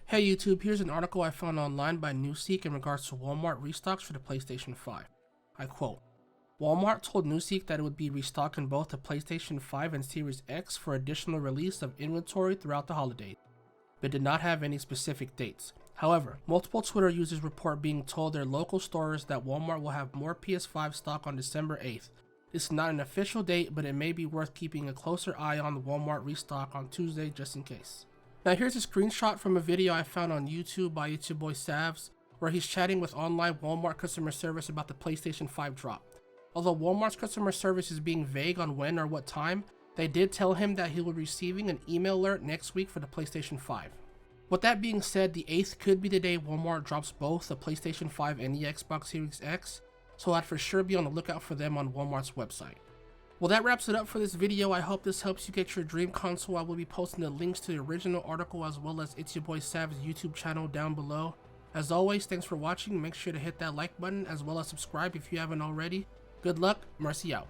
Hey YouTube, here's an article I found online by Newsweek in regards to Walmart restocks for the PlayStation 5. I quote, Walmart told Newsweek that it would be restocking both the PlayStation 5 and Series X for additional release of inventory throughout the holidays, but did not have any specific dates. However, multiple Twitter users report being told their local stores that Walmart will have more PS5 stock on December 8th. This is not an official date, but it may be worth keeping a closer eye on the Walmart restock on Tuesday just in case. Now here's a screenshot from a video I found on YouTube by ItsYaBoiSavzz, where he's chatting with online Walmart customer service about the PlayStation 5 drop. Although Walmart's customer service is being vague on when or what time, they did tell him that he will be receiving an email alert next week for the PlayStation 5. With that being said, the 8th could be the day Walmart drops both the PlayStation 5 and the Xbox Series X, so I'd for sure be on the lookout for them on Walmart's website. Well, that wraps it up for this video. I hope this helps you get your dream console. I will be posting the links to the original article as well as ItsYaBoiSavzz YouTube channel down below. As always, thanks for watching. Make sure to hit that like button as well as subscribe if you haven't already. Good luck, Mercy out.